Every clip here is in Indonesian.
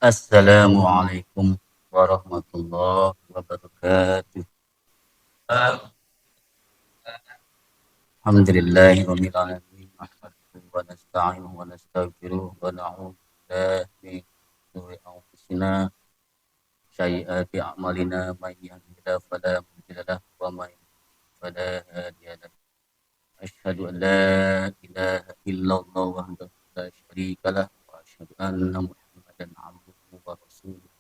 Assalamualaikum warahmatullahi wabarakatuh. Alhamdulillahirabbil alamin. Nahmaduhu wa nasta'inuhu wa nastaghfiruh wa na'udzu billahi min shururi anfusina sayyiati a'malina may yahdihillahu fala mudilla lahu wa may yudlil fala hadiya lahu. Asyhadu an la ilaha illallah wahdahu la syarika lah wa asyhadu anna Muhammadan 'abduhu wa rasuluh.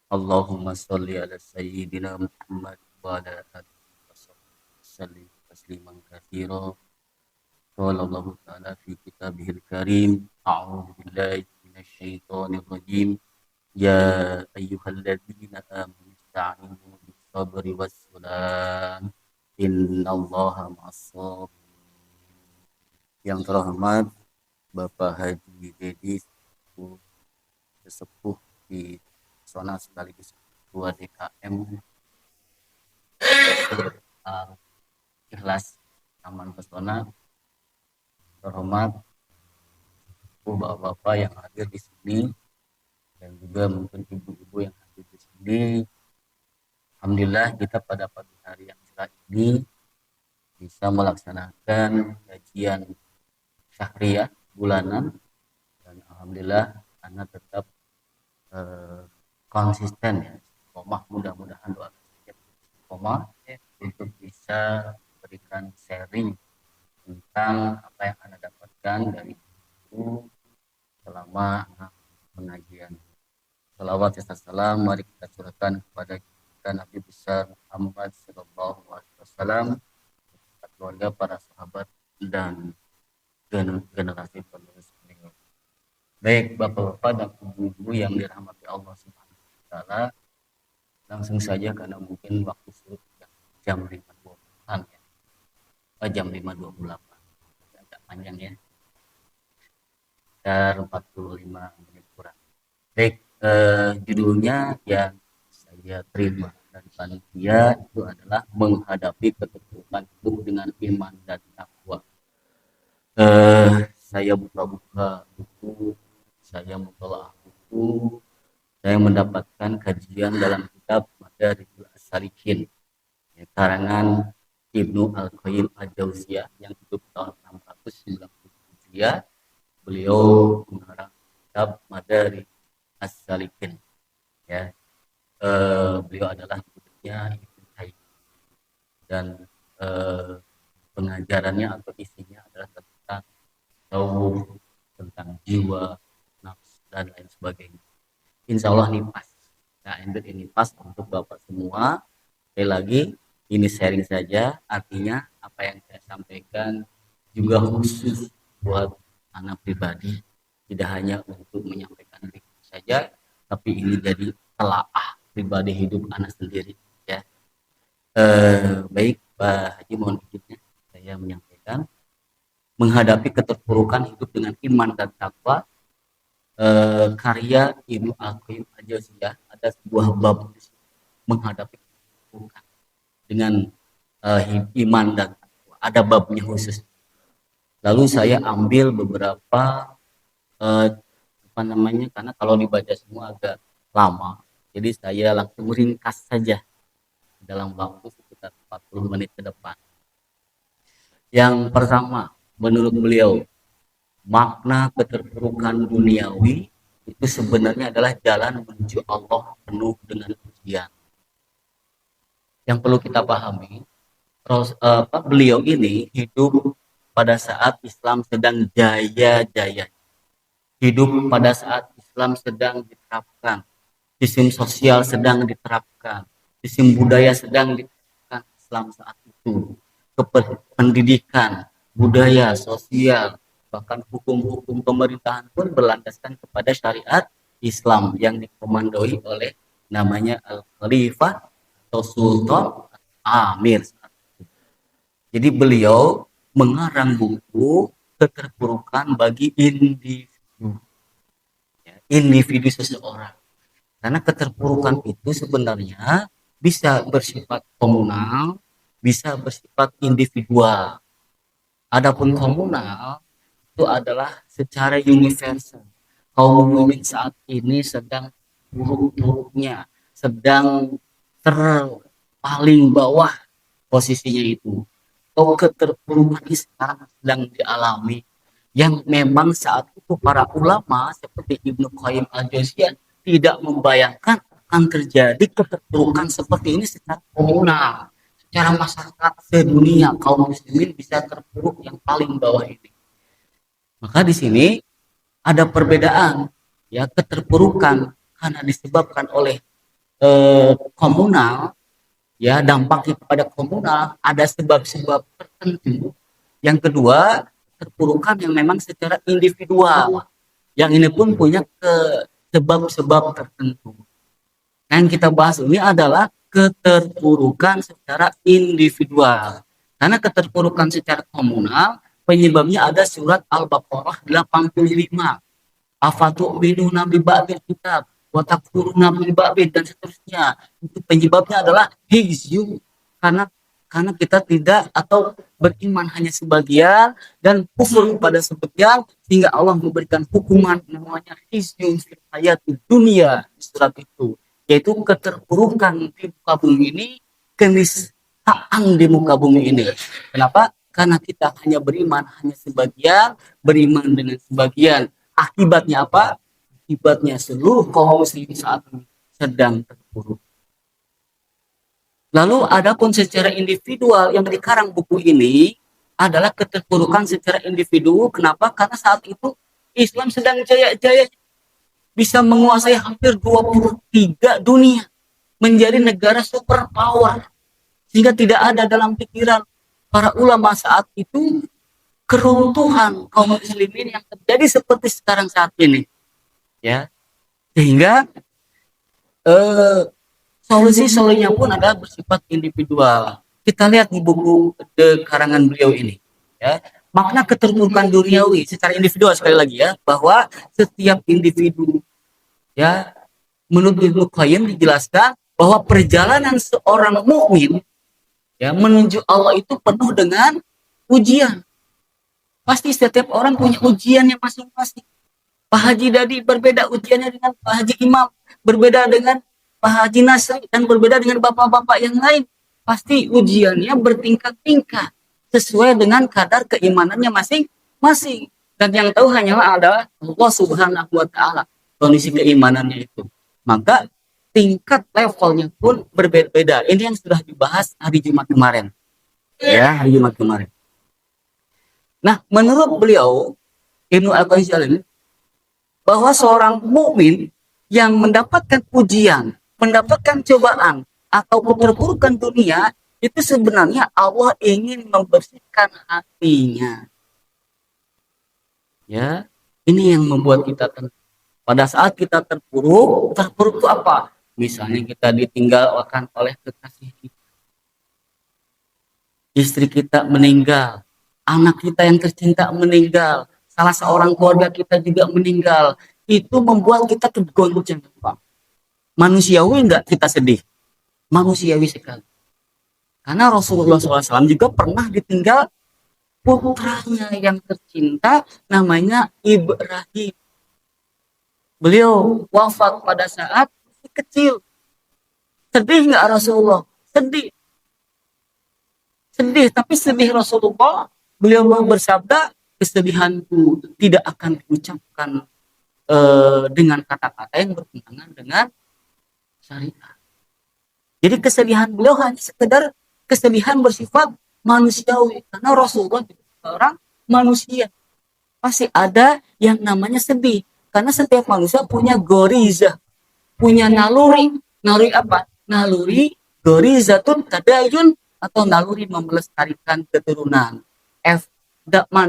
Allahumma sholli ala sayyidina Muhammad wa ala alihi wasallim tasliman katsira. Qala Allah ta'ala fi kitabihil karim. A'udzu billahi minasy syaithanir rajim. Ya ayyuhalladzina amanu ista'inu bis sabri was salam. Innallaha ma'as sabirin. Yang terhormat Bapak Haji Dedi sesepuh di zona sekaligus ketua DKM Ikhlas Taman Pesona. Terhormat bapak-bapak yang hadir di sini dan juga mungkin ibu-ibu yang hadir di sini. Alhamdulillah kita pada pagi hari yang cerah ini bisa melaksanakan kajian syahriah bulanan dan alhamdulillah anak tetap konsisten ya. Istiqomah, mudah-mudahan doa kita istiqomah untuk bisa berikan sharing tentang apa yang Anda dapatkan dari buku selama pengajian. Salawat serta salam mari kita curahkan kepada kita Nabi besar Muhammad sallallahu alaihi wasallam, keluarga, para sahabat dan generasi penerus beliau. Baik Bapak-bapak dan Ibu-ibu yang dirahmati Allah Subhanahu wa taala, langsung saja karena mungkin waktu sudah jam 5.20-an ya. Jam 5.28. Agak panjang ya. Sekitar 45 menit kurang. Baik, judulnya yang saya terima dari panitia itu adalah menghadapi keterpurukan hidup dengan iman dan takwa. Saya buka-buka buku, saya mutolaah buku, saya mendapatkan kajian dalam kitab Madarikul Salikin, ya, karangan Ibnu Al-Qayyim Al-Jauziyah yang hidup tahun 690 Hijriah. Beliau mengarang kitab Madarikul Salikin. Ya, beliau adalah muridnya Ibnu Taimiyah dan pengajarannya atau isinya adalah tentang tasawuf, tentang jiwa, nafsu dan lain sebagainya. Insya Allah ini pas. Nah, ini pas untuk Bapak semua. Sekali lagi, ini sharing saja. Artinya apa yang saya sampaikan juga khusus buat anak pribadi. Tidak hanya untuk menyampaikan diri saja, tapi ini jadi telaah pribadi hidup anak sendiri. Ya. Baik, Pak Haji, mohon izinnya saya menyampaikan. Menghadapi keterpurukan hidup dengan iman dan takwa, karya Ibnu Al-Qayyim Al-Jauziyah, ada sebuah bab menghadapi keterpurukan dengan iman dan takwa. Ada babnya khusus. Lalu saya ambil beberapa karena kalau dibaca semua agak lama. Jadi saya langsung ringkas saja dalam waktu sekitar 40 menit ke depan. Yang pertama, menurut beliau, makna keterpurukan duniawi itu sebenarnya adalah jalan menuju Allah penuh dengan ujian. Yang perlu kita pahami, beliau ini hidup pada saat Islam sedang jaya-jaya. Hidup pada saat Islam sedang diterapkan. Sistem sosial sedang diterapkan. Sistem budaya sedang diterapkan Islam saat itu. Pendidikan, budaya, sosial, bahkan hukum-hukum pemerintahan pun berlandaskan kepada syariat Islam yang dikomandoi oleh namanya Al-Khalifah atau Sultan Amir. Jadi beliau mengarang buku keterpurukan bagi individu seseorang. Karena keterpurukan itu sebenarnya bisa bersifat komunal, bisa bersifat individual. Adapun komunal itu adalah secara universal. kaum muslimin saat ini sedang buruk-buruknya, sedang terpaling bawah posisinya itu. Atau keterpurukan ini sekarang sedang dialami, yang memang saat itu para ulama seperti Ibnu Qayyim al-Jauziyah tidak membayangkan akan terjadi keterpurukan seperti ini secara komunal, secara masyarakat sedunia kaum muslimin bisa terpuruk yang paling bawah ini. Maka di sini ada perbedaan, ya, keterpurukan karena disebabkan oleh komunal, ya, dampaknya kepada komunal ada sebab-sebab tertentu. Yang kedua, terpurukan yang memang secara individual, yang ini pun punya sebab-sebab tertentu. Yang kita bahas ini adalah keterpurukan secara individual. Karena keterpurukan secara komunal penyebabnya ada surat Al-Baqarah 85. Afatu'minuna bi ba'dil kitab wa takfuruna bi ba'dil, dan seterusnya. Itu penyebabnya adalah hizyu, karena kita tidak atau beriman hanya sebagian dan kufur pada sebagian, sehingga Allah memberikan hukuman namanya hizyu fil hayatid dunia di surat itu, yaitu keterpurukan di muka bumi ini, kenistaan di muka bumi ini. Kenapa? Karena kita hanya beriman hanya sebagian, beriman dengan sebagian. Akibatnya apa? Akibatnya seluruh kaum muslimin saat ini sedang terpuruk. Lalu adapun secara individual yang dikarang buku ini adalah keterpurukan secara individu. Kenapa? Karena saat itu Islam sedang jaya-jaya, bisa menguasai hampir 23 dunia, menjadi negara superpower, sehingga tidak ada dalam pikiran para ulama saat itu keruntuhan kaum muslimin yang terjadi seperti sekarang saat ini, ya. Sehingga solusinya pun adalah bersifat individual. Kita lihat di buku karangan beliau ini, ya, makna keterpurukan duniawi secara individual, sekali lagi ya, bahwa setiap individu, ya, menurut Ibnu Qayyim dijelaskan bahwa perjalanan seorang mukmin, ya, menuju Allah itu penuh dengan ujian. Pasti setiap orang punya ujiannya masing-masing. Pak Haji Dadi berbeda ujiannya dengan Pak Haji Imam, berbeda dengan Pak Haji Nasri, dan berbeda dengan bapak-bapak yang lain. Pasti ujiannya bertingkat-tingkat sesuai dengan kadar keimanannya masing-masing. Dan yang tahu hanyalah adalah Allah Subhanahu wa Ta'ala, kondisi keimanannya itu. Maka tingkat levelnya pun berbeda-beda. Ini yang sudah dibahas hari Jumat kemarin. Ya, hari Jumat kemarin. Nah, menurut beliau Ibnu Al-Qayyim bahwa seorang mukmin yang mendapatkan ujian, mendapatkan cobaan atau keterpurukan dunia, itu sebenarnya Allah ingin membersihkan hatinya. Ya, ini yang membuat kita pada saat kita terpuruk itu apa? Misalnya kita ditinggalkan oleh kekasih kita, istri kita meninggal, anak kita yang tercinta meninggal, salah seorang keluarga kita juga meninggal. Itu membuat kita tergoncang. Manusiawi enggak kita sedih? Manusiawi sekali. Karena Rasulullah SAW juga pernah ditinggal putranya yang tercinta, namanya Ibrahim. Beliau wafat pada saat kecil. Sedih enggak Rasulullah? Sedih. Sedih, tapi sedih Rasulullah, beliau bersabda, kesedihanku tidak akan diucapkan dengan kata-kata yang bertentangan dengan syariat. Jadi kesedihan beliau hanya sekedar kesedihan bersifat manusiawi, karena Rasulullah orang manusia, pasti ada yang namanya sedih, karena setiap manusia punya goriza, punya naluri apa? Naluri gorizatun tadayun, atau naluri melestarikan keturunan.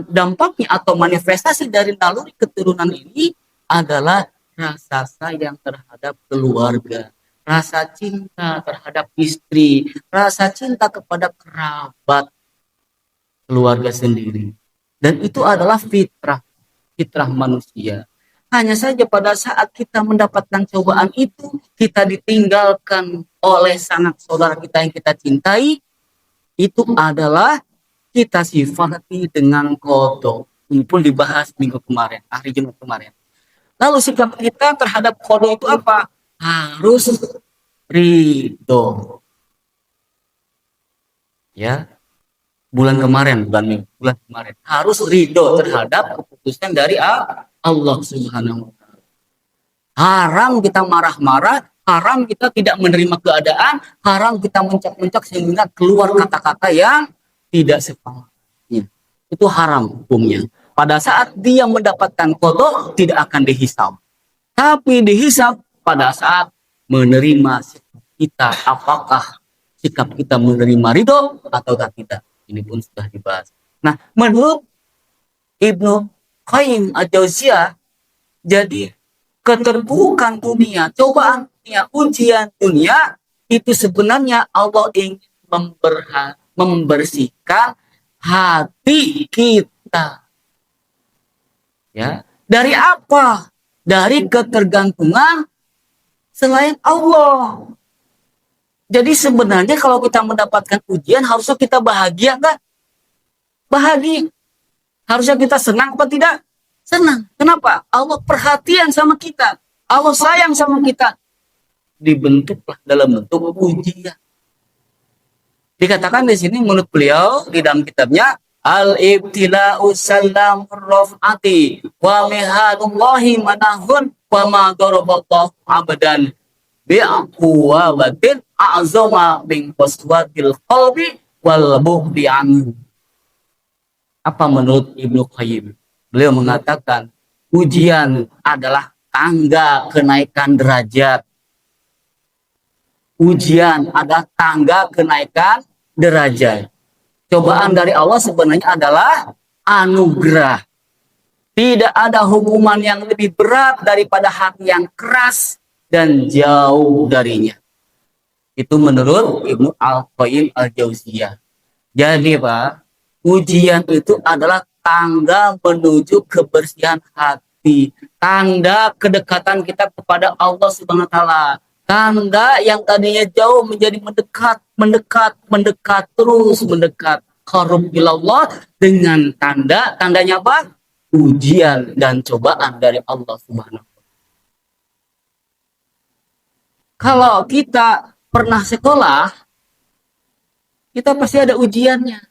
Dampaknya atau manifestasi dari naluri keturunan ini adalah rasa sayang terhadap keluarga, rasa cinta terhadap istri, rasa cinta kepada kerabat, keluarga sendiri. Dan itu adalah fitrah manusia. Hanya saja pada saat kita mendapatkan cobaan itu, kita ditinggalkan oleh sanak saudara kita yang kita cintai, itu adalah kita sifati dengan qadha. Ini pun dibahas minggu kemarin, hari Jumat kemarin. Lalu sikap kita terhadap qada itu apa? Harus ridho. Ya, bulan kemarin harus ridho terhadap keputusan dari Allah Subhanahu wa Ta'ala. Haram kita marah-marah, haram kita tidak menerima keadaan, haram kita mencak-mencak sehingga keluar kata-kata yang tidak sepatutnya. Itu haram hukumnya. Pada saat dia mendapatkan qada tidak akan dihisab. Tapi dihisab pada saat menerima sikap kita, apakah sikap kita menerima ridho atau tidak. Ini pun sudah dibahas. Nah, menurut Ibnu Qayyim al-Jauziyah, jadi keterpurukan dunia, cobaan dunia, ujian dunia, itu sebenarnya Allah ingin membersihkan hati kita. Ya, dari apa? Dari ketergantungan selain Allah. Jadi sebenarnya kalau kita mendapatkan ujian, harusnya kita bahagia nggak? Bahagia. Harusnya kita senang apa tidak? Senang. Kenapa? Allah perhatian sama kita. Allah sayang sama kita. Dibentuklah dalam bentuk ujian. Dikatakan di sini menurut beliau di dalam kitabnya al-ibtila'u salam raf'ati wa mihadullahi manahun wa ma daraballahu abadan bi'aqwabatin a'zama min qaswatil qalbi wal bughdi anhu. Apa menurut Ibnu Qayyim? Beliau mengatakan ujian adalah tangga kenaikan derajat. Ujian adalah tangga kenaikan derajat. Cobaan dari Allah sebenarnya adalah anugerah. Tidak ada hukuman yang lebih berat daripada hati yang keras dan jauh darinya. Itu menurut Ibnu Al-Qayyim Al-Jauziyah. Jadi Pak, ujian itu adalah tangga menuju kebersihan hati, tanda kedekatan kita kepada Allah Subhanahu wa Ta'ala, tanda yang tadinya jauh menjadi mendekat terus mendekat qarub ilallah dengan tandanya apa? Ujian dan cobaan dari Allah Subhanahu wa Ta'ala. Kalau kita pernah sekolah, kita pasti ada ujiannya.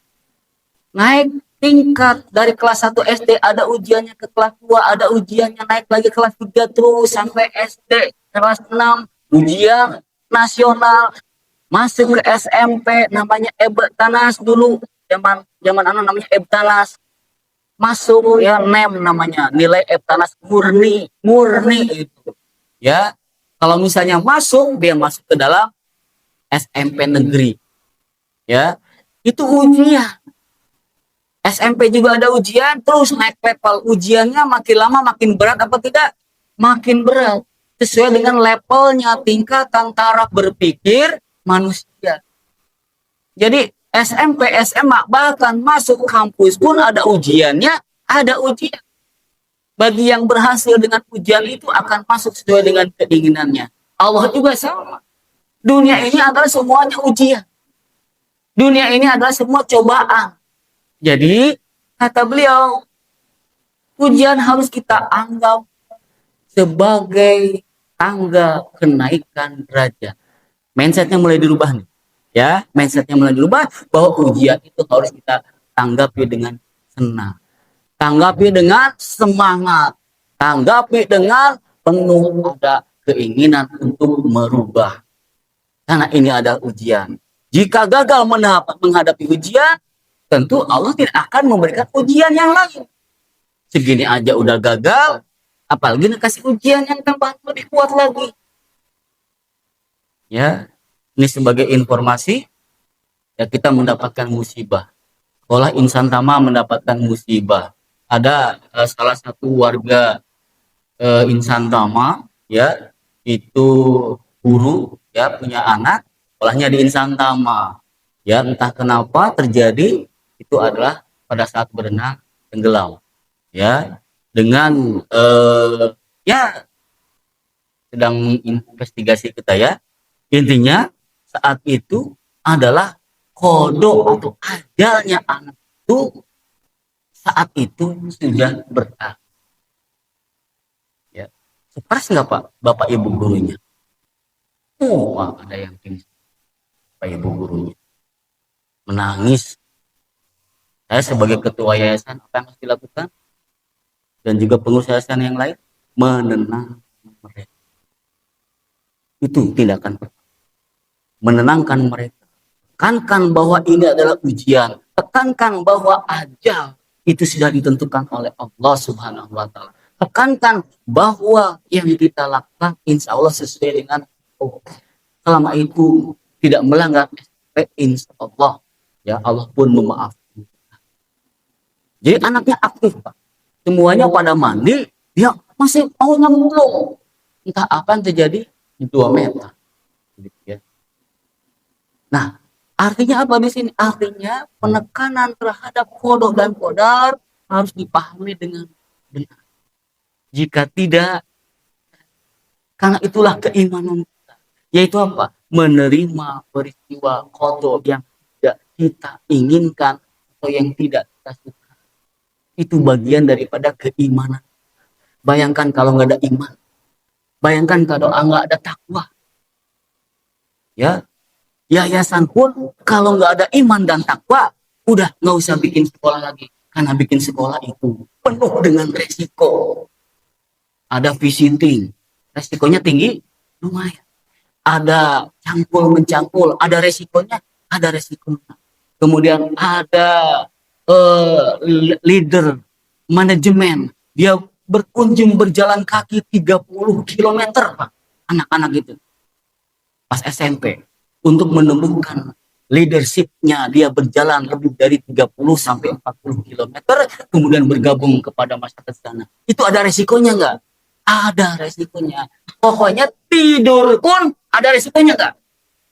Naik tingkat dari kelas 1 SD ada ujiannya, ke kelas 2 ada ujiannya, naik lagi kelas 3 terus sampai SD kelas 6 ujian nasional, masuk ke SMP namanya Ebtanas dulu, zaman namanya Ebtanas, masuk ya NEM namanya, nilai Ebtanas murni itu ya. Kalau misalnya dia masuk ke dalam SMP negeri ya, itu ujian. SMP juga ada ujian, terus naik level ujiannya makin lama makin berat apa tidak? Makin berat. Sesuai dengan levelnya, tingkatan taraf berpikir manusia. Jadi SMP, SMA, bahkan masuk kampus pun ada ujiannya, ada ujian. Bagi yang berhasil dengan ujian itu akan masuk sesuai dengan keinginannya. Allah juga sama. Dunia ini adalah semuanya ujian. Dunia ini adalah semua cobaan. Jadi, kata beliau, ujian harus kita anggap sebagai tangga kenaikan derajat. Mindsetnya mulai dirubah nih. Ya, mindsetnya mulai dirubah bahwa ujian itu harus kita tanggapi dengan senang. Tanggapi dengan semangat. Tanggapi dengan penuh ada keinginan untuk merubah. Karena ini adalah ujian. Jika gagal menghadapi ujian, tentu Allah tidak akan memberikan ujian yang lain. Segini aja udah gagal, apalagi dikasih ujian yang tambah lebih kuat lagi. Ya, ini sebagai informasi, ya kita mendapatkan musibah. Sekolah Insan Tama mendapatkan musibah. Ada salah satu warga Insan Tama, ya, itu guru, ya, punya anak, sekolahnya di Insan Tama. Ya, entah kenapa terjadi, itu adalah pada saat berenang tenggelam, ya, dengan ya sedang menginvestigasi kita ya. Intinya saat itu adalah kodok atau ajalnya anak itu saat itu sudah berakhir. Ya, Stres nggak Pak, Bapak Ibu gurunya? Oh, Pak, ada yang pingsan, Bapak Ibu gurunya. Menangis. Saya sebagai ketua yayasan, apa yang harus dilakukan? Dan juga pengurus yayasan yang lain, menenangkan mereka. Itu tindakan pertama. Menenangkan mereka. Tekankan bahwa ini adalah ujian. Tekankan bahwa ajal itu sudah ditentukan oleh Allah Subhanahu wa Ta'ala. Tekankan bahwa yang kita lakukan insya Allah sesuai dengan Allah. Selama itu tidak melanggar SOP, insya Allah ya Allah pun memaafkan. Jadi anaknya aktif Pak. Semuanya pada mandi, dia masih mau nyemplung. Entah apa yang terjadi di 2 meter. Gitu ya. Nah, artinya apa di sini? Artinya penekanan terhadap kodok dan kodar harus dipahami dengan benar. Jika tidak, karena itulah keimanan kita. Yaitu apa? Menerima peristiwa kodok yang tidak kita inginkan atau yang tidak kita suka. Itu bagian daripada keimanan. Bayangkan kalau nggak ada iman. Bayangkan kalau nggak ada takwa. Ya, yayasan pun kalau nggak ada iman dan takwa, udah nggak usah bikin sekolah lagi. Karena bikin sekolah itu penuh dengan resiko. Ada visiting, resikonya tinggi, lumayan. Ada cangkul mencangkul, ada resikonya, ada resikonya. Kemudian ada leader, manajemen, dia berkunjung berjalan kaki 30 kilometer Pak, anak-anak itu pas SMP untuk menemukan leadershipnya, dia berjalan lebih dari 30 sampai 40 kilometer kemudian bergabung kepada masyarakat sana. Itu ada resikonya nggak? Ada resikonya. Pokoknya tidur pun ada resikonya nggak?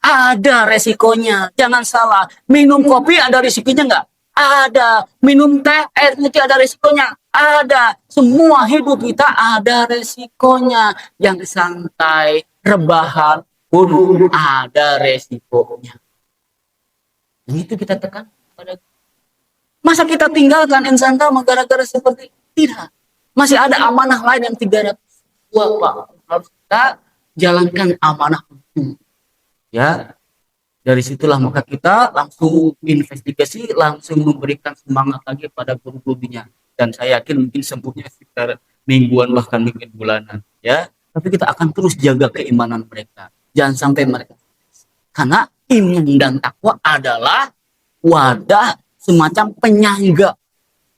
Ada resikonya. Jangan salah. Minum kopi ada resikonya nggak? Ada. Minum teh, air putih ada resikonya? Ada. Semua hidup kita ada resikonya. Yang santai, rebahan pun ada resikonya. Dan itu kita tekan pada. Masa kita tinggalkan insan tama gara-gara seperti tidak? Masih ada amanah lain yang 300 Pak. Harus kita jalankan amanah itu. Ya, dari situlah maka kita langsung investigasi, langsung memberikan semangat lagi pada guru-gurunya. Dan saya yakin mungkin sembuhnya sekitar mingguan bahkan mungkin bulanan. Ya, tapi kita akan terus jaga keimanan mereka. Jangan sampai mereka. Karena iman dan takwa adalah wadah semacam penyangga.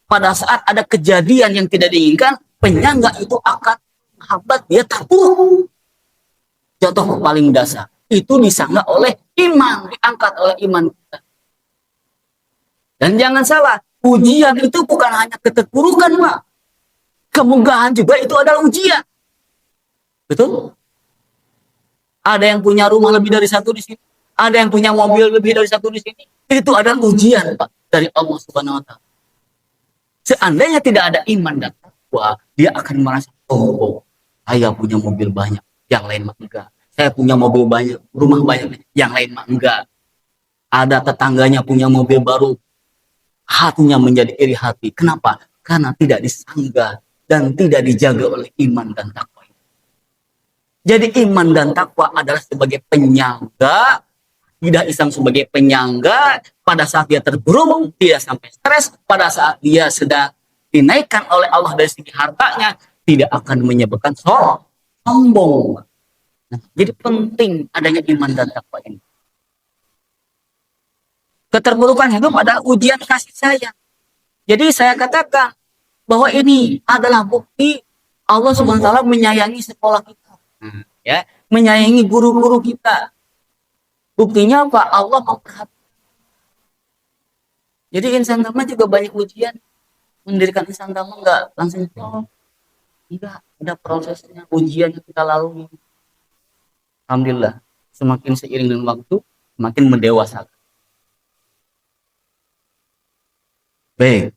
Pada saat ada kejadian yang tidak diinginkan, penyangga itu akan menghambat dia takut. Contoh paling dasar. Itu disangga oleh iman, diangkat oleh iman kita. Dan jangan salah, ujian itu bukan hanya keterpurukan, Pak. Kemugahan juga itu adalah ujian. Betul? Ada yang punya rumah lebih dari satu di sini. Ada yang punya mobil lebih dari satu di sini. Itu adalah ujian, Pak, dari Allah Subhanahu wa Ta'ala. Seandainya tidak ada iman dan takwa, dia akan merasa, oh, saya punya mobil banyak, yang lain mah enggak. Saya punya mobil banyak, rumah banyak, yang lain mah enggak. Ada tetangganya punya mobil baru, hatinya menjadi iri hati. Kenapa? Karena tidak disanggah dan tidak dijaga oleh iman dan takwa. Jadi iman dan takwa adalah sebagai penyangga, tidak iseng sebagai penyangga pada saat dia terburuk, tidak sampai stres, pada saat dia sedang dinaikkan oleh Allah dari segi hartanya, tidak akan menyebabkan sombong. Nah, jadi penting adanya iman dan takwa ini. Keterburukan hidup adalah ujian kasih sayang. Jadi saya katakan bahwa ini adalah bukti Allah Subhanahu wa Ta'ala menyayangi sekolah kita. Ya, menyayangi guru-guru kita. Buktinya apa? Allah memperhatikan. Jadi insan tama juga banyak ujian. Mendirikan insan tama enggak langsung enggak, ada prosesnya, ujian yang kita lalui. Alhamdulillah, semakin seiring dengan waktu, semakin mendewasakan. Baik,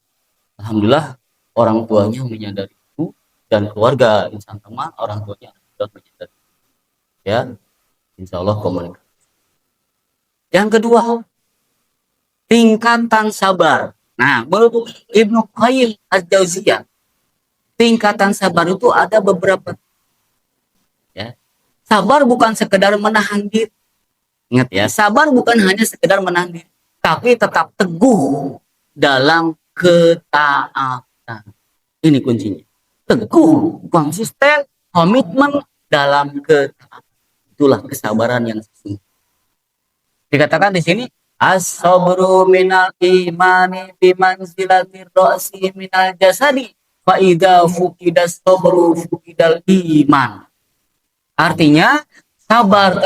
alhamdulillah orang tuanya menyadari itu dan keluarga insan tama, orang tuanya sudah menyadari. Ya, insya Allah komunikasi. Yang kedua, tingkatan sabar. Nah, menurut Ibnu Qayyim Az-Jauziyah, tingkatan sabar itu ada beberapa. Sabar bukan sekedar menahan diri. Ingat ya, sabar bukan hanya sekedar menahan diri, tapi tetap teguh dalam ketaatan. Ini kuncinya. Teguh, konsisten, komitmen dalam ketaatan. Itulah kesabaran yang sesungguhnya. Dikatakan di sini, as-sabru minal imani bimanzilatir ra'si minal jasadi fa idza fuqidas sabru fuqidal iman. Artinya, sabar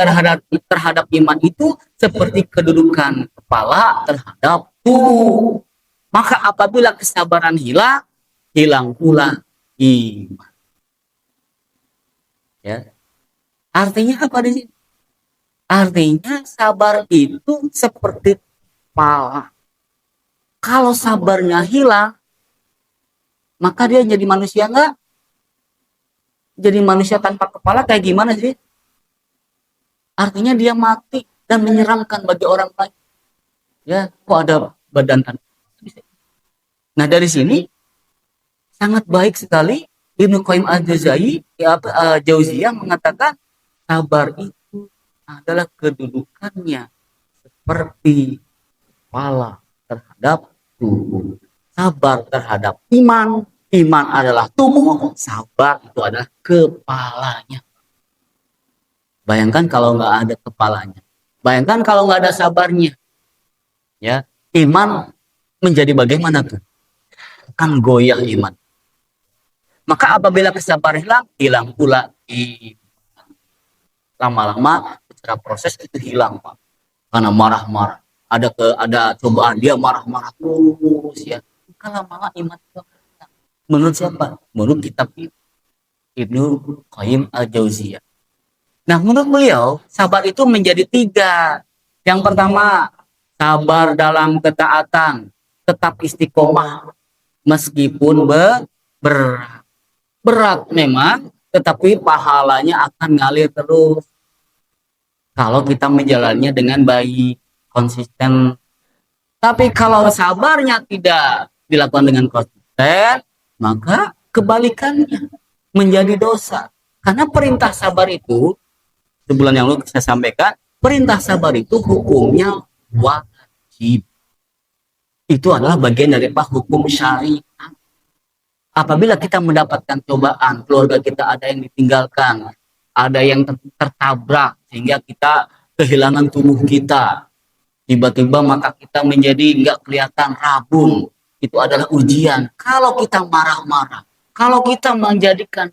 terhadap iman itu seperti kedudukan kepala terhadap tubuh. Maka apabila kesabaran hilang, hilang pula iman. Ya. Artinya apa di sini? Artinya sabar itu seperti kepala. Kalau sabarnya hilang, maka dia jadi manusia enggak? Jadi manusia tanpa kepala kayak gimana sih? Artinya dia mati dan menyeramkan bagi orang lain. Ya, kok ada badan tanpa. Nah, dari sini sangat baik sekali Ibnu Qayyim Jauziyah mengatakan sabar itu adalah kedudukannya seperti kepala terhadap tubuh. Sabar terhadap iman, iman adalah tubuh, sabar itu adalah kepalanya. Bayangkan kalau nggak ada kepalanya, bayangkan kalau nggak ada sabarnya, ya iman menjadi bagaimana tuh? Kan goyah iman. Maka apabila kesabaran hilang, hilang pula iman. Lama-lama secara proses itu hilang, Pak. Karena marah-marah. Ada cobaan dia marah-marah terus ya. Maka lama-lama iman itu hilang. Menurut siapa? Menurut kitab Ibnu Qayyim Al-Jauziyah. Nah, menurut beliau, sabar itu menjadi 3. Yang pertama, sabar dalam ketaatan, tetap istiqomah meskipun berat memang, tetapi pahalanya akan ngalir terus kalau kita menjalannya dengan baik, konsisten. Tapi kalau sabarnya tidak dilakukan dengan konsisten, maka kebalikannya menjadi dosa. Karena perintah sabar itu, sebulan yang lalu saya sampaikan, perintah sabar itu hukumnya wajib. Itu adalah bagian dari hukum syariat. Apabila kita mendapatkan cobaan, keluarga kita ada yang ditinggalkan, ada yang tertabrak, sehingga kita kehilangan tubuh kita, tiba-tiba mata kita menjadi nggak kelihatan, rabun, itu adalah ujian. Kalau kita marah-marah, kalau kita menjadikan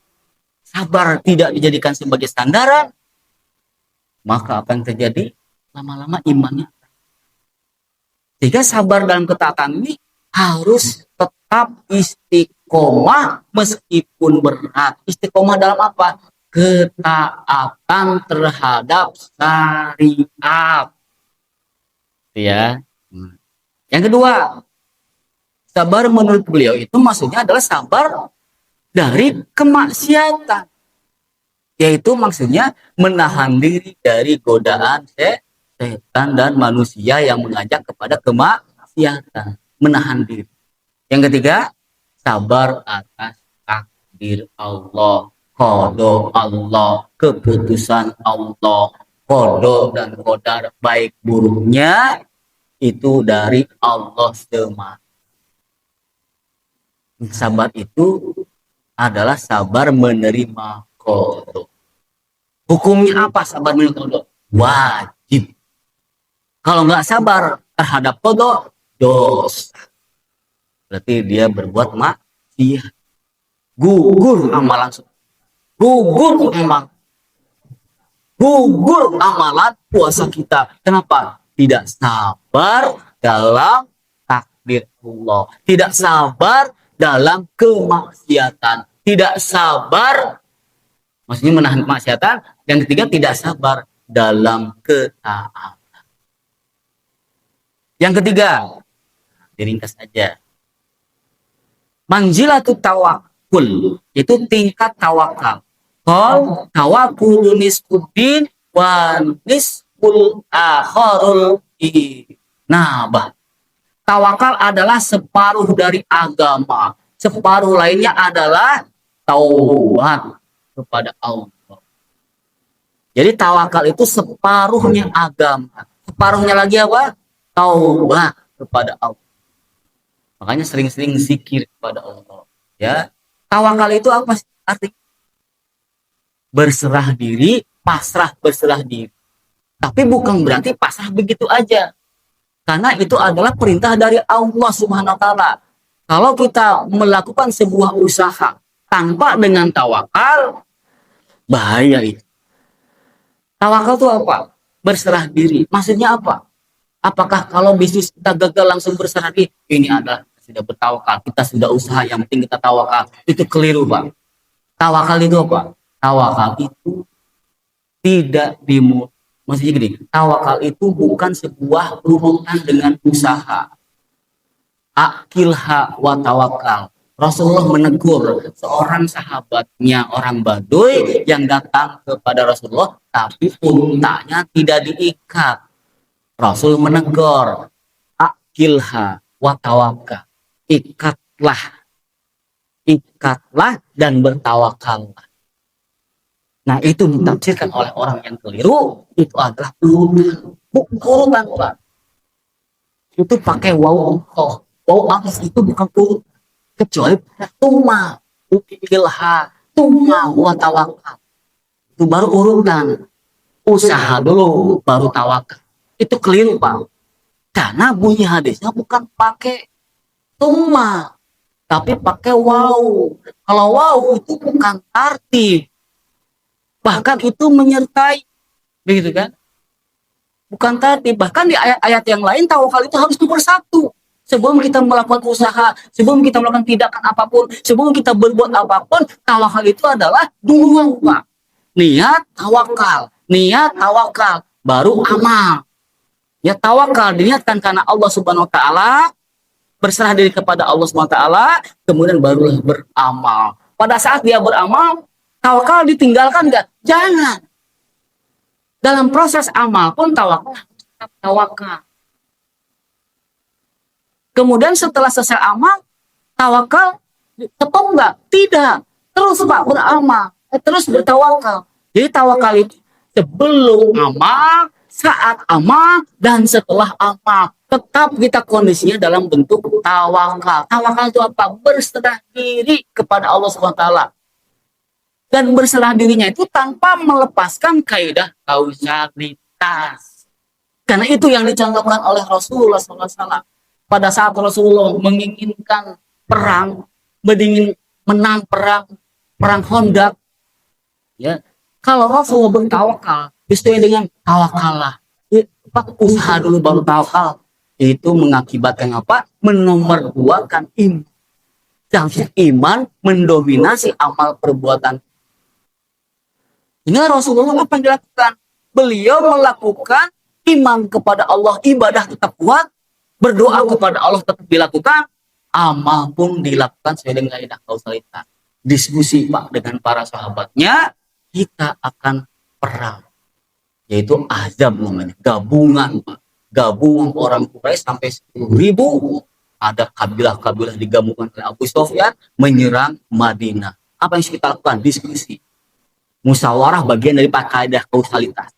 sabar tidak dijadikan sebagai sandaran, maka apa yang terjadi? Lama-lama imannya. Sehingga sabar dalam ketaatan ini harus tetap istiqomah meskipun berat. Istiqomah dalam apa? Ketaatan terhadap syariat. Ya. Yang kedua, sabar menurut beliau itu maksudnya adalah sabar dari kemaksiatan. Yaitu maksudnya menahan diri dari godaan setan dan manusia yang mengajak kepada kemaksiatan, menahan diri. Yang ketiga, sabar atas takdir Allah, qada Allah, keputusan Allah, qada dan qadar baik buruknya itu dari Allah semata. Sabar itu adalah sabar menerima qada. Hukumnya apa sabar menerima qada? Wajib. Kalau nggak sabar terhadap qada, dosa. Berarti dia berbuat maksiat. Gugur amalan. Gugur amalan puasa kita. Kenapa? Tidak sabar dalam takdir Allah. Tidak sabar dalam kemaksiatan. Tidak sabar, maksudnya menahan kemaksiatan. Yang ketiga, tidak sabar dalam ketaatan. Yang ketiga, diringkas saja. Manzilatut tawakkul, itu tingkat tawakal. Qol tawakkul nisfuddin wa nisful akharul inabah. Tawakal adalah separuh dari agama. Separuh lainnya adalah taubat kepada Allah. Jadi tawakal itu separuhnya agama. Separuhnya lagi apa? Taubat kepada Allah. Makanya sering-sering zikir kepada Allah. Ya, tawakal itu apa sih artinya? Berserah diri, pasrah berserah diri. Tapi bukan berarti pasrah begitu aja. Karena itu adalah perintah dari Allah Subhanahu wa taala. Kalau kita melakukan sebuah usaha tanpa dengan tawakal, bahaya itu. Tawakal itu apa? Berserah diri. Maksudnya apa? Apakah kalau bisnis kita gagal langsung berserah diri? Ini adalah sudah bertawakal, kita sudah usaha, yang penting kita tawakal. Itu keliru, Pak. Tawakal itu apa? Tawakal itu tidak dimulai. Maksudnya gini, tawakal itu bukan sebuah urutan dengan usaha. Akilha wa tawakal. Rasulullah menegur seorang sahabatnya, orang Baduy yang datang kepada Rasulullah, tapi untanya tidak diikat. Rasul menegur, akilha wa tawakal. Ikatlah dan bertawakallah. Nah, itu ditafsirkan oleh orang yang keliru, itu adalah urutan, Pak. Itu pakai waw. Waw alis itu bukan urutan, kecuali tuma, ukilha, tuma wa tawakal. Itu baru urutan. Usaha dulu baru tawakal. Itu keliru, Pak. Karena bunyi hadisnya bukan pakai tuma, tapi pakai waw. Kalau waw itu bukan arti, bahkan itu menyertai, begitu kan? Bukan tadi, bahkan di ayat-ayat yang lain tawakal itu harus nomor satu. Sebelum kita melakukan usaha, sebelum kita melakukan tindakan apapun, sebelum kita berbuat apapun, tawakal itu adalah duluan, Pak. Niat tawakal, baru amal. Ya, tawakal diniatkan karena Allah Subhanahu wa taala, berserah diri kepada Allah Subhanahu wa taala, kemudian barulah beramal. Pada saat dia beramal, tawakal ditinggalkan enggak? Jangan. Dalam proses amal pun tawakal. Kemudian setelah selesai amal, tawakal tetap enggak? Tidak. Terus Pak beramal, terus bertawakal. Jadi tawakal itu sebelum amal, saat amal, dan setelah amal. Tetap kita kondisinya dalam bentuk tawakal. Tawakal itu apa? Berserah diri kepada Allah SWT. Dan berserah dirinya itu tanpa melepaskan kaidah kausalitas. Karena itu yang dicontohkan oleh Rasulullah SAW. Pada saat Rasulullah menginginkan perang, menang perang Khandaq, ya, kalau Rasulullah bertawakal, sesuai dengan tawakallah, usaha dulu baru tawakal, itu mengakibatkan apa? Menomorduakan iman. Dan iman mendominasi amal perbuatan. Ini Rasulullah apa yang dilakukan? Beliau melakukan iman kepada Allah, ibadah tetap kuat, berdoa kepada Allah tetap dilakukan, amal pun dilakukan sesuai dengan kaidah kausalitas. Diskusi Pak dengan para sahabatnya, kita akan perang, yaitu Ahzab namanya, gabungan Pak. Gabungan orang Quraisy sampai 10.000, ada kabilah-kabilah digabungkan oleh Abu Sufyan menyerang Madinah. Apa yang kita lakukan? Diskusi. Musyawarah bagian dari kaidah kausalitas.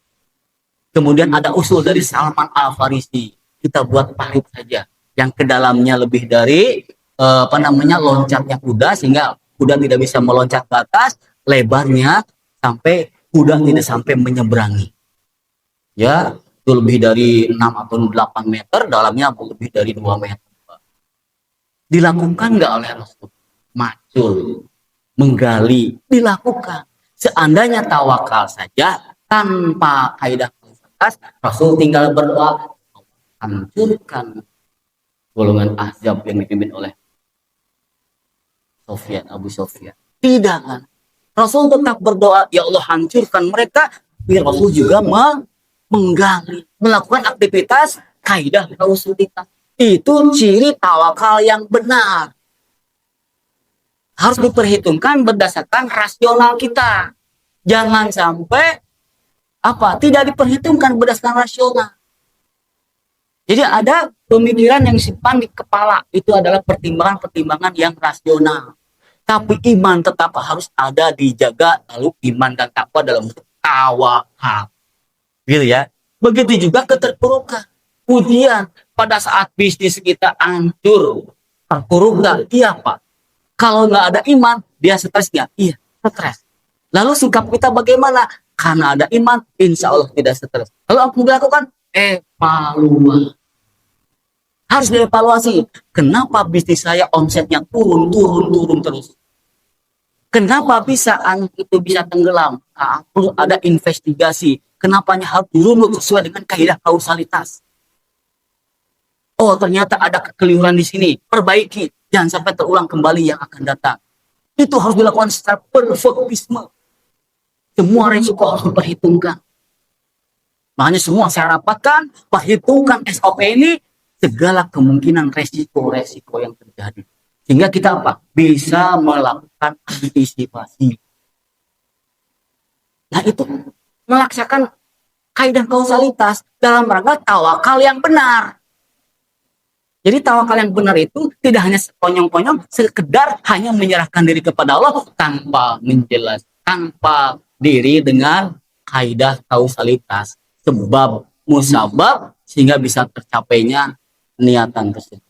Kemudian ada usul dari Salman Al-Farisi. Kita buat parit saja yang kedalamnya lebih dari loncatnya kuda, sehingga kuda tidak bisa meloncat ke atas, lebarnya sampai kuda tidak sampai menyeberangi. Ya, itu lebih dari 6 atau 8 meter, dalamnya lebih dari 2 meter. Dilakukan nggak oleh Rasul? Macul, menggali, dilakukan. Seandainya tawakal saja tanpa kaidah kausalitas, Rasul tinggal berdoa, hancurkan golongan Ahzab yang dipimpin oleh Abu Sufyan. Tidak kan? Rasul tetap berdoa, ya Allah hancurkan mereka. Biar Rasul juga menggali, melakukan aktivitas kaidah kausalitas. Itu ciri tawakal yang benar. Harus diperhitungkan berdasarkan rasional kita. Jangan sampai tidak diperhitungkan berdasarkan rasional. Jadi ada pemikiran yang simpan di kepala, itu adalah pertimbangan-pertimbangan yang rasional. Tapi iman tetap harus ada, dijaga, lalu iman dan takwa dalam tawakal. Gitu ya. Begitu juga keterpurukan. Ujian pada saat bisnis kita hancur, terpuruk nggak? Iya Pak. Kalau nggak ada iman, dia stres nggak? Iya, stres. Lalu sikap kita bagaimana? Karena ada iman, insya Allah tidak stres. Lalu apa yang dilakukan? Evaluasi. Harus dievaluasi. Kenapa bisnis saya omsetnya turun terus? Kenapa bisa itu bisa tenggelam? Perlu ada investigasi. Kenapanya harus dirunut sesuai dengan kaidah kausalitas. Oh, ternyata ada kekeliruan di sini. Perbaiki. Jangan sampai terulang kembali yang akan datang. Itu harus dilakukan secara perfektisme. Semua risiko harus diperhitungkan. Makanya semua saya rapatkan, perhitungkan SOP ini, segala kemungkinan resiko-resiko yang terjadi. Sehingga kita apa? Bisa melakukan antisipasi. Nah itu melaksanakan kaidah kausalitas dalam rangka tawakal yang benar. Jadi tawakal yang benar itu tidak hanya sekonyong-konyong, sekedar hanya menyerahkan diri kepada Allah tanpa menjelaskan, tanpa diri dengan kaidah kausalitas, sebab musabab, sehingga bisa tercapainya niatan tersebut.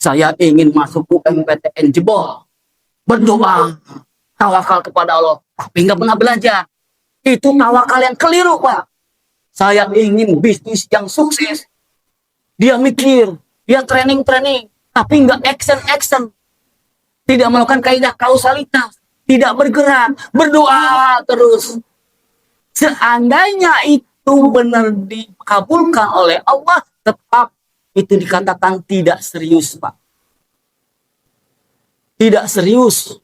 Saya ingin masuk UMPTN jebol, berdoa, tawakal kepada Allah, tapi nggak pernah belajar. Itu tawakal yang keliru, Pak. Saya ingin bisnis yang sukses. Dia mikir, dia training, tapi nggak action. Tidak melakukan kaidah kausalitas, tidak bergerak, berdoa terus. Seandainya itu benar dikabulkan oleh Allah, tetap itu dikatakan tidak serius, Pak. Tidak serius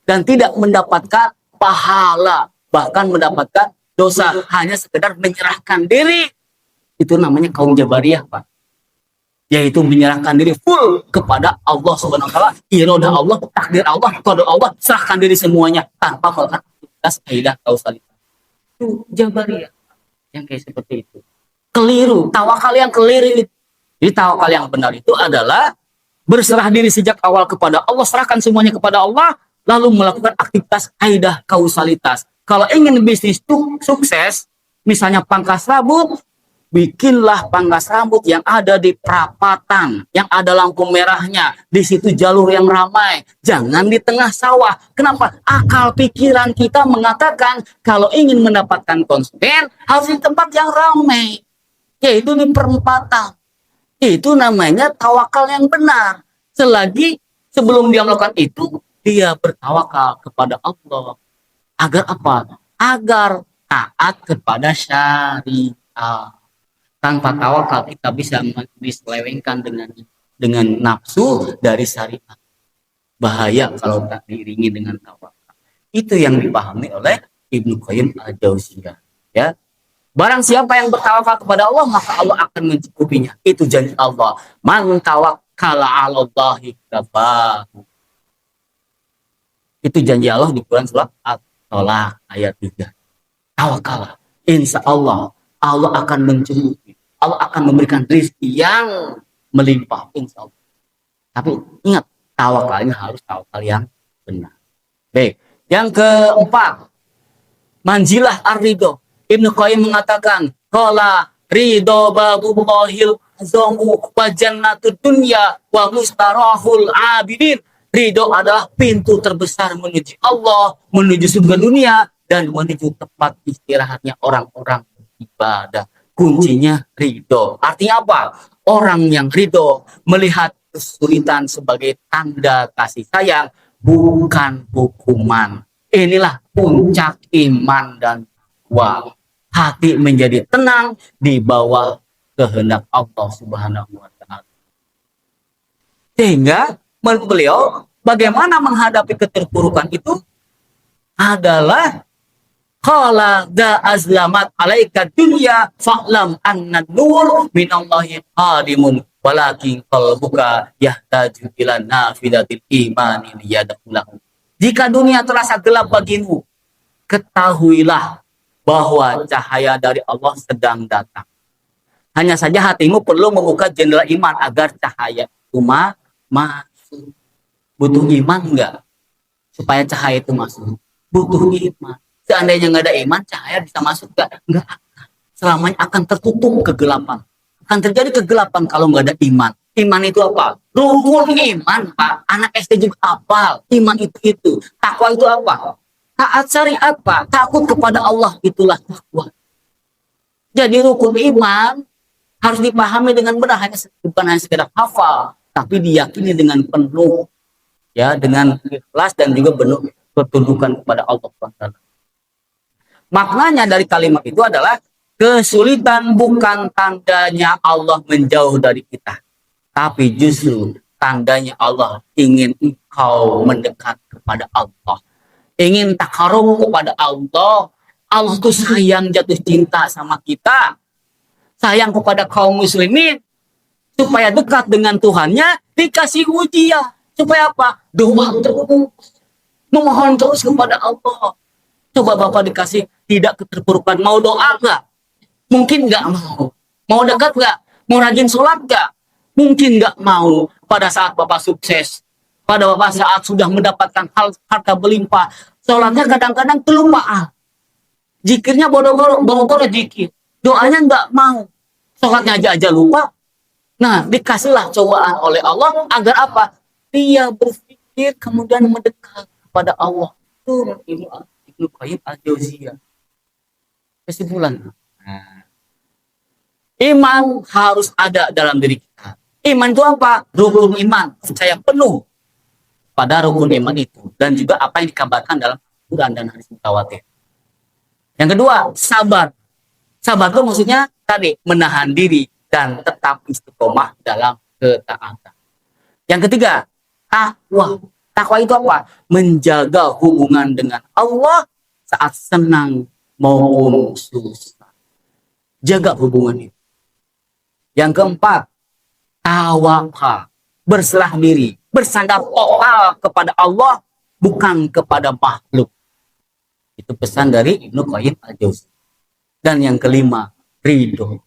dan tidak mendapatkan pahala, bahkan mendapatkan dosa, hanya sekedar menyerahkan diri. Itu namanya kaum Jabariyah, Pak. Yaitu menyerahkan diri full kepada Allah Subhanahu wa taala, iradah Allah, takdir Allah, qada Allah, serahkan diri semuanya tanpa melakukan aktivitas kaidah kausalitas. Itu Jabariyah yang kayak seperti itu. Keliru, tawakal yang keliru. Jadi tawakal yang benar itu adalah berserah diri sejak awal kepada Allah, serahkan semuanya kepada Allah, lalu melakukan aktivitas kaidah kausalitas. Kalau ingin bisnis sukses, misalnya pangkas rambut, bikinlah pangkas rambut yang ada di perapatan, yang ada lampu merahnya, di situ jalur yang ramai, jangan di tengah sawah. Kenapa? Akal pikiran kita mengatakan kalau ingin mendapatkan konsumen harus di tempat yang ramai, yaitu di perempatan. Itu namanya tawakal yang benar. Selagi sebelum dia melakukan itu, dia bertawakal kepada Allah. Agar apa? Agar taat kepada syariat. Tanpa tawakal kita bisa diselewengkan dengan nafsu dari syariat. Bahaya kalau tak diiringi dengan tawakal. Itu yang dipahami oleh Ibnu Qayyim al-Jauziyah. Ya. Barang siapa yang bertawakal kepada Allah, maka Allah akan mencukupinya. Itu janji Allah. Man tawakkala 'alallahi kafahu. Itu janji Allah di Quran surat At-Tolak ayat 3. Tawakal. Insya Allah akan mencukupi. Allah akan memberikan rezeki yang melimpah, insya Allah. Tapi ingat, tawakalnya harus tawakal yang benar. Baik. Yang keempat, manzilah ar-ridho. Ibnu Qayyim mengatakan, qala ridho babullahil azamu wa jannatud dunya wa mustarahul abidin. Ridho adalah pintu terbesar menuju Allah, menuju surga dunia, dan menuju tempat istirahatnya orang-orang beribadah. Kuncinya ridho. Artinya apa? Orang yang ridho melihat kesulitan sebagai tanda kasih sayang, bukan hukuman. Inilah puncak iman dan takwa. Hati menjadi tenang di bawah kehendak Allah Subhanahu wa taala. Sehingga menurut beliau, bagaimana menghadapi keterpurukan itu adalah qala da azlamat alaika dunya fa'lam anna nur minallahi qadimun walakin qalbuka yahtaju ila nafidatil imani liyadkhuluhu. Jika dunia terasa gelap bagimu, ketahuilah bahwa cahaya dari Allah sedang datang. Hanya saja hatimu perlu membuka jendela iman agar cahaya itu masuk. Butuh iman enggak? Supaya cahaya itu masuk. Butuh iman. Seandainya nggak ada iman, cahaya bisa masuk nggak? Nggak. Selamanya akan tertutup kegelapan. Akan terjadi kegelapan kalau nggak ada iman. Iman itu apa? Rukun iman, Pak. Anak SD juga hafal. Iman itu. Takwa itu apa? Taat syariat, Pak. Takut kepada Allah, itulah takwa. Jadi rukun iman harus dipahami dengan benar, bukan hanya sekedar hafal, tapi diyakini dengan penuh, ya, dengan ikhlas dan juga penuh ketundukan kepada Allah SWT. Maknanya dari kalimat itu adalah kesulitan bukan tandanya Allah menjauh dari kita, tapi justru tandanya Allah ingin engkau mendekat kepada Allah, ingin takarub kepada Allah. Allah tuh sayang, jatuh cinta sama kita, sayang kepada kaum muslimin, supaya dekat dengan Tuhannya dikasih ujian. Supaya apa? Doa terus, memohon terus kepada Allah. Coba Bapak dikasih tidak keterpurukan, mau doa nggak? Mungkin nggak mau. Mau dekat nggak? Mau rajin sholat nggak? Mungkin nggak mau. Pada saat Bapak sukses, pada Bapak saat sudah mendapatkan harta berlimpah, sholatnya kadang-kadang kelupaan. Zikirnya bodoh-bodoh zikir. Doanya nggak mau. Sholatnya aja lupa. Nah, dikasihlah cobaan oleh Allah agar apa? Dia berpikir kemudian mendekat kepada Allah. Itu Ibnu Qayyim al-Jauziyah. Kesimpulan. Nah, iman harus ada dalam diri kita. Iman itu apa? Rukun iman. Percaya penuh pada rukun iman itu. Dan juga apa yang dikabarkan dalam Quran dan hadis mutawatir. Yang kedua, sabar. Sabar itu maksudnya tadi menahan diri dan tetap istiqomah dalam ketaatan. Yang ketiga, takwa. Takwa itu apa? Menjaga hubungan dengan Allah saat senang maupun susah. Jaga hubungan itu. Yang keempat, tawakal. Berserah diri, bersandar total kepada Allah, bukan kepada makhluk. Itu pesan dari Ibnu Qayyim al-Jauziyah. Dan yang kelima, ridho.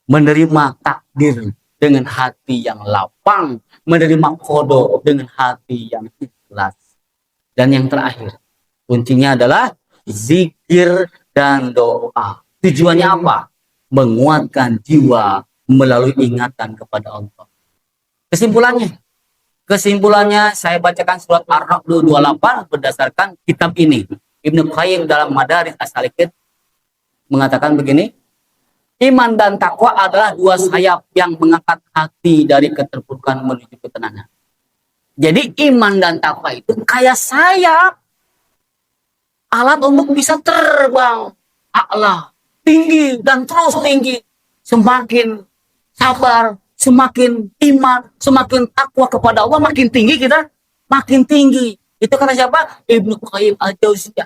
Menerima takdir dengan hati yang lapang, menerima qada dengan hati yang ikhlas. Dan yang terakhir, kuncinya adalah zikir dan doa. Tujuannya apa? Menguatkan jiwa melalui ingatan kepada Allah. Kesimpulannya saya bacakan surat Ar-Ra'd 28 berdasarkan kitab ini. Ibnu Qayyim dalam Madaris As-Salikin mengatakan begini, iman dan takwa adalah dua sayap yang mengangkat hati dari keterpurukan menuju ketenangan. Jadi iman dan takwa itu kayak sayap, alat untuk bisa terbang a'la, tinggi dan terus tinggi. Semakin sabar, semakin iman, semakin takwa kepada Allah, makin tinggi kita, makin tinggi. Itu kata siapa? Ibnu Qayyim al-Jauziyah.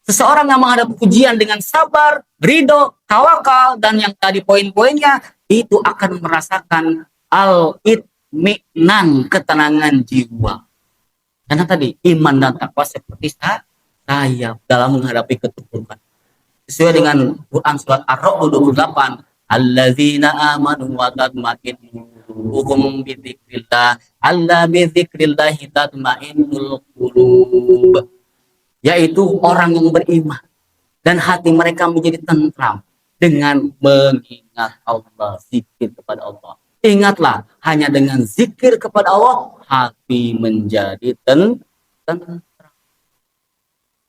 Seseorang yang menghadapi ujian dengan sabar, ridho, tawakal, dan yang tadi poin-poinnya, itu akan merasakan al-itminan, ketenangan jiwa. Karena tadi iman dan takwa seperti sayap dalam menghadapi keterpurukan. Sesuai dengan Quran surat Ar-Ra'd 28, alladzina amanu wa tatma'innu bi dzikrillah, alla bi dzikrillah tatma'innul qulub. Yaitu orang yang beriman dan hati mereka menjadi tentram dengan mengingat Allah, zikir kepada Allah. Ingatlah, hanya dengan zikir kepada Allah hati menjadi tentram.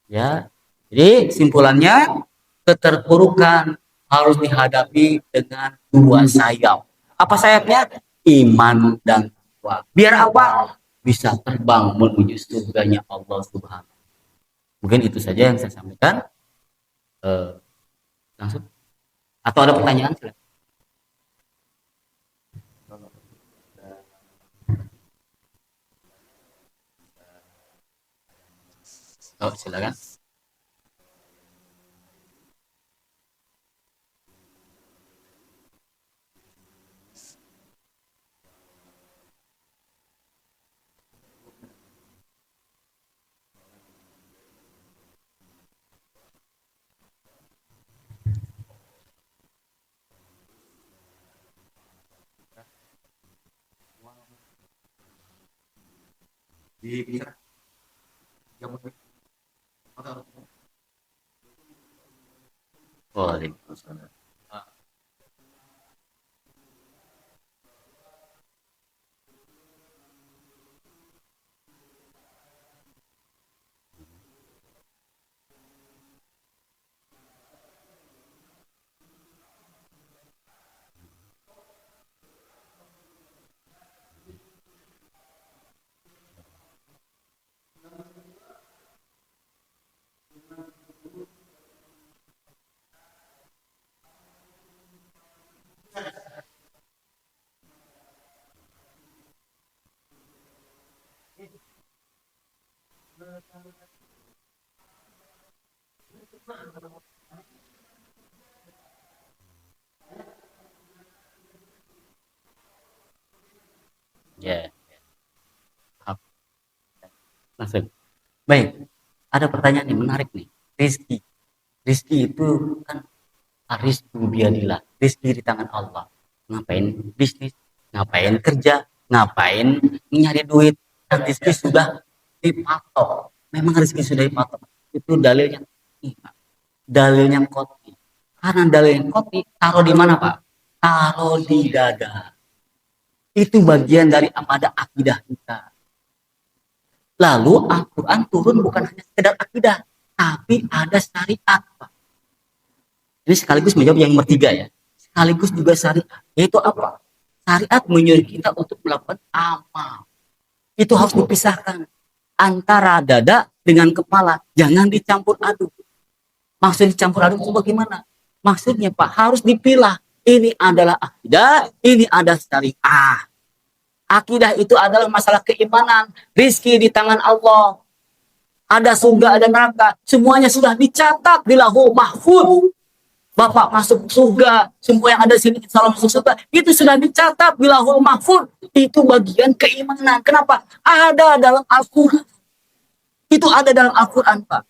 Ya, jadi kesimpulannya, keterpurukan harus dihadapi dengan dua sayap. Apa sayapnya? Iman dan takwa. Biar apa? Bisa terbang menuju surganya Allah Subhanahu. Mungkin itu saja yang saya sampaikan. Langsung. Atau ada pertanyaan? Oh, silakan. Di Waalaikumsalam. Ya, yeah. Langsung. Baik, ada pertanyaan nih menarik nih. Rizki. Rizki itu kan rizki biadillah. Rizki di tangan Allah. Ngapain bisnis? Ngapain kerja? Ngapain nyari duit? Kan rizki sudah dipatok. Memang rizki sudah dipatok. Itu dalilnya. Dalilnya koti. Karena dalilnya koti, taruh di mana Pak? Taruh di dada. Itu bagian dari pada akidah kita. Lalu Al-Quran turun bukan hanya sekedar akidah, tapi ada syariat. Ini sekaligus menjawab yang ketiga ya. Sekaligus juga syariat. Yaitu apa? Syariat menyuruh kita untuk melakukan amal. Itu harus dipisahkan antara dada dengan kepala. Jangan dicampur aduk. Maksudnya dicampur aduk itu bagaimana? Maksudnya Pak, harus dipilah. Ini adalah akidah, ini ada syariah. Akidah itu adalah masalah keimanan. Rizki di tangan Allah. Ada surga, ada neraka. Semuanya sudah dicatat di Lauhul Mahfuz. Bapak masuk surga, semua yang ada di sini insya Allah masuk surga. Itu sudah dicatat di Lauhul Mahfuz. Itu bagian keimanan. Kenapa? Ada dalam Al-Quran. Itu ada dalam Al-Quran, Pak.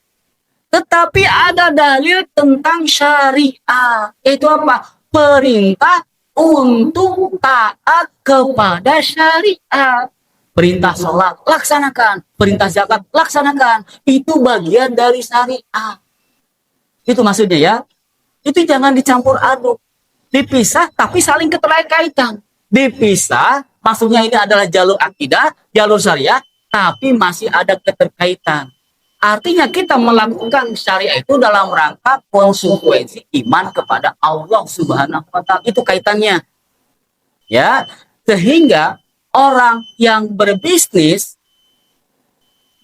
Tetapi ada dalil tentang syariah. Itu apa? Perintah untuk taat kepada syariat. Perintah sholat, laksanakan. Perintah zakat, laksanakan. Itu bagian dari syariat. Itu maksudnya ya. Itu jangan dicampur aduk. Dipisah tapi saling keterkaitan. Dipisah, maksudnya ini adalah jalur akidah, jalur syariat, tapi masih ada keterkaitan. Artinya kita melakukan syariah itu dalam rangka konsekuensi iman kepada Allah Subhanahu wa Ta'ala. Itu kaitannya. Ya, sehingga orang yang berbisnis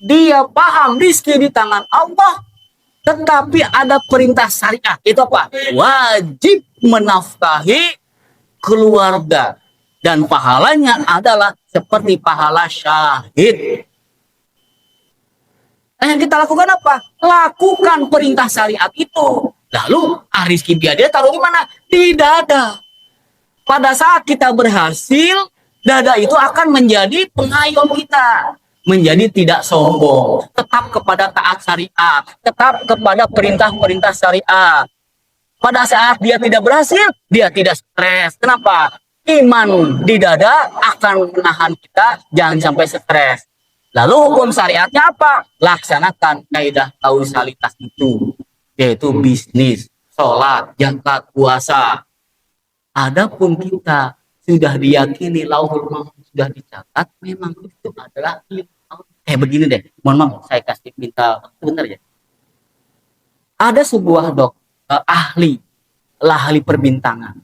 dia paham rizki di tangan Allah, tetapi ada perintah syariat. Itu apa? Wajib menafkahi keluarga dan pahalanya adalah seperti pahala syahid. Yang kita lakukan apa? Lakukan perintah syariat itu. Lalu rizki biadillah taruh di mana? Di dada. Pada saat kita berhasil, dada itu akan menjadi pengayom kita. Menjadi tidak sombong. Tetap kepada taat syariat. Tetap kepada perintah-perintah syariat. Pada saat dia tidak berhasil, dia tidak stres. Kenapa? Iman di dada akan menahan kita jangan sampai stres. Lalu hukum syariatnya apa? Laksanakan kaidah kausalitas itu, yaitu bisnis, sholat, zakat, puasa. Adapun kita sudah diyakini Lauhul Mahfuz sudah dicatat, memang itu adalah begini deh, mohon maaf, saya kasih minta sebentar ya. Ada sebuah ahli perbintangan.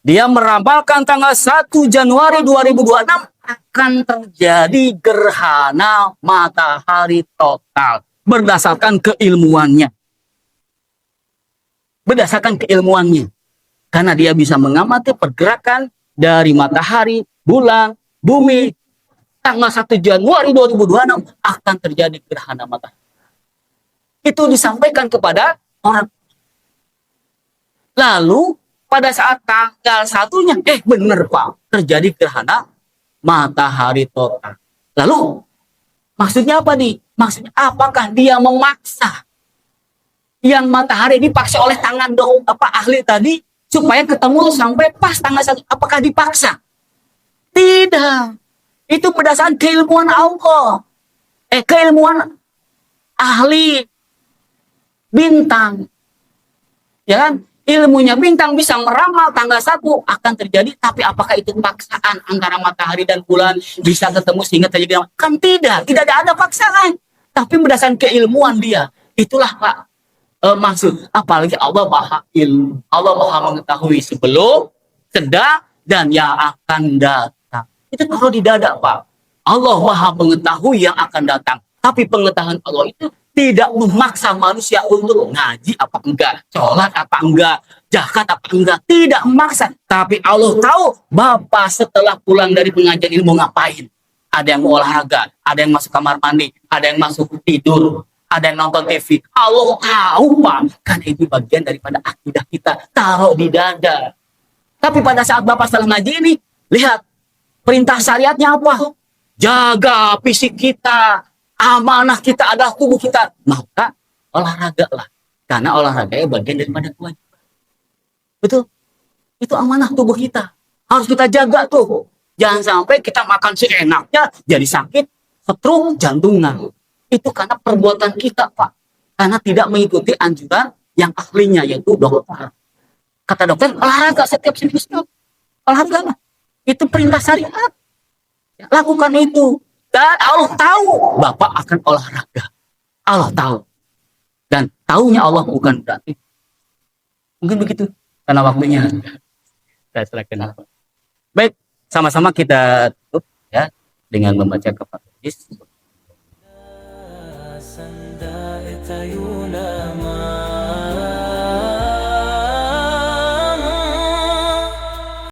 Dia meramalkan tanggal 1 Januari 2026 akan terjadi gerhana matahari total berdasarkan keilmuannya. Karena dia bisa mengamati pergerakan dari matahari, bulan, bumi. Tanggal 1 Januari 2026 akan terjadi gerhana matahari. Itu disampaikan kepada orang. Lalu pada saat tanggal 1-nya, bener Pak, terjadi gerhana matahari total. Lalu maksudnya apa nih? Maksudnya apakah dia memaksa yang matahari dipaksa oleh tangan ahli tadi supaya ketemu sampai pas tanggal 1? Apakah dipaksa? Tidak. Itu berdasarkan keilmuan Allah. Keilmuan ahli bintang. Ya kan? Ilmunya bintang bisa meramal tanggal 1 akan terjadi, tapi apakah itu paksaan antara matahari dan bulan bisa ketemu sehingga terjadi? Kan tidak ada paksaan. Tapi berdasarkan keilmuan dia. Itulah Pak maksud. Apalagi Allah Maha Ilmu. Allah Maha mengetahui sebelum, sedang, dan yang akan datang. Itu taruh di dada Pak. Allah Maha mengetahui yang akan datang. Tapi pengetahuan Allah itu tidak memaksa manusia untuk ngaji apa enggak, sholat apa enggak, zakat apa enggak, tidak memaksa. Tapi Allah tahu Bapak setelah pulang dari pengajian ini mau ngapain. Ada yang mau olahraga, ada yang masuk kamar mandi, ada yang masuk tidur, ada yang nonton TV. Allah tahu Pak, karena itu bagian daripada akidah kita, taruh di dada. Tapi pada saat Bapak setelah ngaji ini, lihat perintah syariatnya apa? Jaga fisik kita, amanah kita adalah tubuh kita. Maka olahraga lah. Karena olahraga bagian daripada kewajiban. Betul? Itu amanah tubuh kita. Harus kita jaga tuh. Jangan sampai kita makan seenaknya jadi sakit, stroke, jantungan. Itu karena perbuatan kita, Pak. Karena tidak mengikuti anjuran yang ahlinya, yaitu dokter. Kata dokter, olahraga setiap seminggu. Olahraga lah. Itu perintah syariat. Lakukan itu. Dan Allah tahu Bapak akan olahraga. Allah tahu. Dan tahunya Allah bukan berarti. Mungkin begitu. Karena waktunya. Saya serahkan. Baik. Sama-sama kita tutup ya dengan membaca kepada hadis.